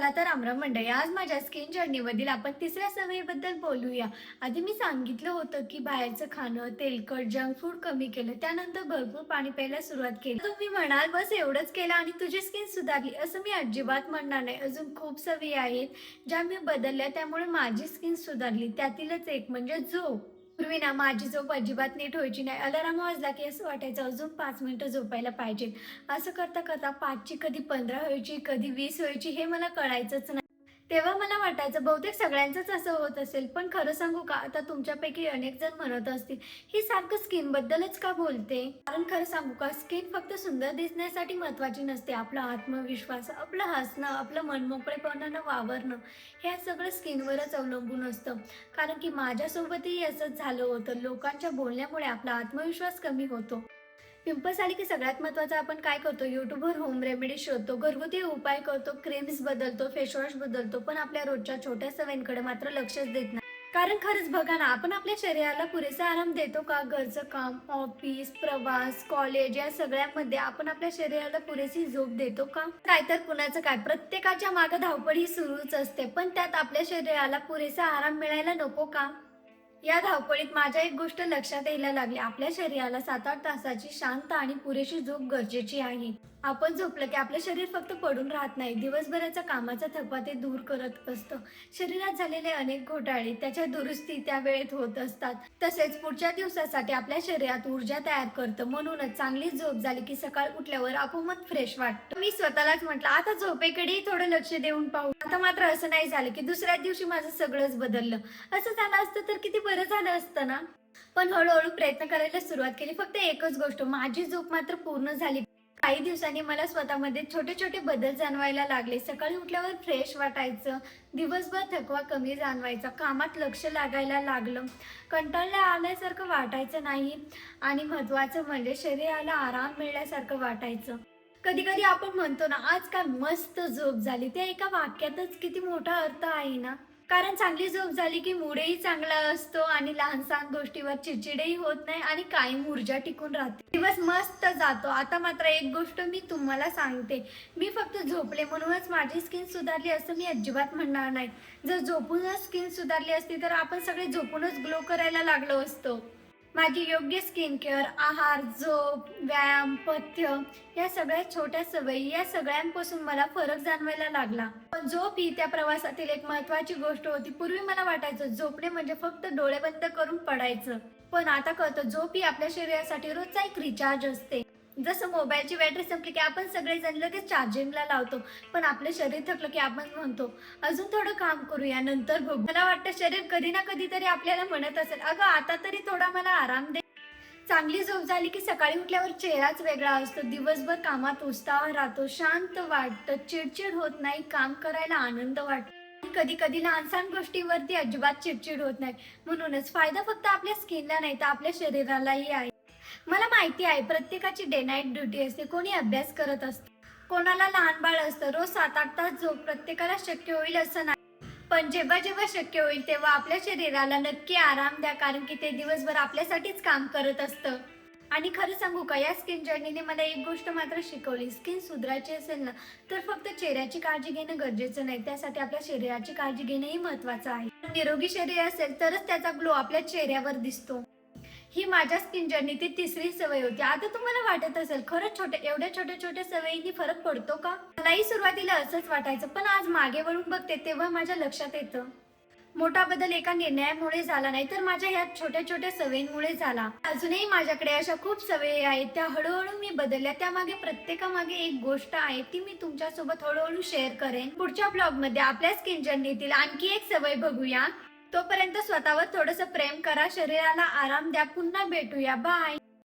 चला तर रामराम मंडळी, आज माझ्या स्किन जर्नीमधील आपण तिसऱ्या सवयीबद्दल बोलूया. आधी मी सांगितलं होतं की बाहेरचं खाणं, तेलकट, जंक फूड कमी केलं, त्यानंतर भरपूर पाणी प्यायला सुरुवात केली. तुम्ही म्हणाल बस एवढंच केलं आणि तुझी स्किन सुधारली, असं मी अजिबात म्हणणार नाही. अजून खूप सवयी आहेत ज्या मी बदलल्या, त्यामुळे माझी स्किन सुधारली. त्यातीलच एक म्हणजे झोप. पूर्वी ना माझी झोप अजिबात नीट व्हायची नाही. अलार्म वाजला की असं वाटायचं अजून 5 मिनिटं झोपायला पाहिजे. असं करता करता 5ची कधी 15 व्हायची, कधी 20 व्हायची, हे मला कळायचंच नाही. तेव्हा मला वाटायचं बहुतेक सगळ्यांचंच असं होत असेल. पण खरं सांगू का, आता तुमच्यापैकी अनेक जण म्हणत असतील, ही सारखं स्किन बद्दलच का बोलते? कारण खरं सांगू का, स्किन फक्त सुंदर दिसण्यासाठी महत्वाची नसते. आपला आत्मविश्वास, आपलं हसणं, आपलं मनमोकळेपणानं वावरणं, हे सगळं स्किनवरच अवलंबून असतं. कारण की माझ्यासोबतही असंच झालं होतं. लोकांच्या बोलण्यामुळे आपला आत्मविश्वास कमी होतो. पिंपल्स आले की सगळ्यात महत्त्वाचं आपण काय करतो, यूट्यूबवर होम रेमेडी शोधतो, घरगुती उपाय करतो, क्रीम्स बदलतो, फेसवॉश बदलतो, पण आपल्या रोजच्या छोट्या सवयींकडे मात्र लक्षच देत नाही. कारण खरंच बघा ना, आपण आपल्या शरीराला पुरेसा आराम देतो का? घरचं काम, ऑफिस, प्रवास, कॉलेज या सगळ्यामध्ये आपण आपल्या शरीराला पुरेशी झोप देतो का? काय तर कुणाचं काय, प्रत्येकाच्या मागे धावपळ ही सुरूच असते, पण त्यात आपल्या शरीराला पुरेसा आराम मिळायला नको का? या धावपळीत माझ्या एक गोष्ट लक्षात यायला लागली, आपल्या शरीराला 7-8 तासाची शांत आणि पुरेशी झोप गरजेची आहे. आपण झोपलं की आपलं शरीर फक्त पडून राहत नाही, दिवसभराचा कामाचा थकवा ते दूर करत असतं. शरीरात झालेले अनेक घोटाळे त्याच्या दुरुस्ती त्या वेळेत होत असतात. तसेच पुढच्या दिवसासाठी आपल्या शरीरात ऊर्जा तयार करतं. म्हणूनच चांगली झोप झाली की सकाळ उठल्यावर आपोआप फ्रेश वाटतं. मी स्वतःलाच म्हटलं, आता झोपेकडेही थोडं लक्ष देऊन पाहू. आता मात्र असं नाही झालं की दुसऱ्या दिवशी माझं सगळंच बदललं. असं झालं असतं तर किती बरं झालं असतं ना. पण हळूहळू प्रयत्न करायला सुरुवात केली. फक्त एकच गोष्ट, माझी झोप मात्र पूर्ण झाली. काही दिवसांनी मला स्वतःमध्ये छोटे छोटे बदल जाणवायला लागले. सकाळी उठल्यावर फ्रेश वाटायचं, दिवसभर थकवा कमी जाणवायचा, कामात लक्ष लागायला लागलं, कंटाळा आल्यासारखं वाटायचं नाही आणि महत्वाचं म्हणजे शरीराला आराम मिळाल्यासारखं वाटायचं. कधी कधी आपण म्हणतो ना, आज काय मस्त झोप झाली, त्या एका वाक्यातच किती मोठा अर्थ आहे ना. कारण चांगली झोप झाली की मूडही चांगला असतो आणि लहान सहान गोष्टीवर चिडचिडही होत नाही आणि कायम ऊर्जा टिकून राहते. दिवस मस्त जातो. आता मात्र एक गोष्ट मी तुम्हाला सांगते, मी फक्त झोपले म्हणूनच माझी स्किन सुधारली असं मी अजिबात म्हणणार नाही. जर झोपूनच स्किन सुधारली असती तर आपण सगळे झोपूनच ग्लो करायला लागलो असतो. माझी योग्य स्किन केअर, आहार, झोप, व्यायाम, पथ्य या सगळ्या छोट्या सवयी, या सगळ्यांपासून मला फरक जाणवायला लागला. पण झोप ही त्या प्रवासातील एक महत्वाची गोष्ट होती. पूर्वी मला वाटायचं झोपणे म्हणजे फक्त डोळे बंद करून पडायचं, पण आता कळतं झोप ही आपल्या शरीरासाठी रोजचा एक रिचार्ज असते. जसं मोबाईलची बॅटरी संपली की आपण सगळेजण लगेच चार्जिंगला लावतो, पण आपलं शरीर थकलं की आपण म्हणतो अजून थोडं काम करूया, नंतर बघू. मला वाटतं शरीर कधी ना कधीतरी आपल्याला म्हणत असेल, अगं आता तरी थोडा मला आराम दे. चांगली झोप झाली की सकाळी उठल्यावर चेहराच वेगळा असतो. दिवसभर कामात उत्साह राहतो, शांत वाटतं, चिडचिड होत नाही, काम करायला आनंद वाटतो. कधी कधी लहानसहान गोष्टींवरती अजिबात चिडचिड होत नाही. म्हणूनच फायदा फक्त आपल्या स्किनला नाही तर आपल्या शरीरालाही आहे. मला माहिती आहे प्रत्येकाची डे नाईट ड्युटी असते. कोणी अभ्यास करत असतं, कोणाला लहान बाळ असतं. रोज 7-8 तास झोप प्रत्येकाला शक्य होईल असं नाही. पण जेव्हा जेव्हा शक्य होईल तेव्हा आपल्या शरीराला नक्की आराम द्या, कारण की ते दिवसभर आपल्यासाठीच काम करत असतं. आणि खरं सांगू का, या स्किन जर्नीने मला एक गोष्ट मात्र शिकवली, स्किन सुधारायची असेल ना तर फक्त चेहऱ्याची काळजी घेणं गरजेचं नाही, त्यासाठी आपल्या शरीराची काळजी घेणंही महत्वाचं आहे. निरोगी शरीर असेल तरच त्याचा ग्लो आपल्या चेहऱ्यावर दिसतो. ही माझ्या स्किन जर्नीची तिसरी सवय होती. आता तुम्हाला वाटत असेल, खरंच एवढ्या छोट्या छोट्या सवयींनी फरक पडतो का? मलाही सुरुवातीला असंच वाटायचं, पण आज मागे वळून बघते तेव्हा माझ्या लक्षात येतं, मोठा बदल एका निर्णयामुळे झाला नाही तर माझ्या ह्या छोट्या छोट्या सवयींमुळे झाला. अजूनही माझ्याकडे अशा खूप सवयी आहेत, त्या हळूहळू मी बदलल्या. त्यामागे प्रत्येकामागे एक गोष्ट आहे, ती मी तुमच्यासोबत हळूहळू शेअर करेन. पुढच्या ब्लॉगमध्ये आपल्या स्किन जर्नीतील आणखी एक सवय बघूया. तोपर्यंत स्वतःवर थोडंसं प्रेम करा, शरीराला आराम द्या. पुन्हा भेटूया. बाय.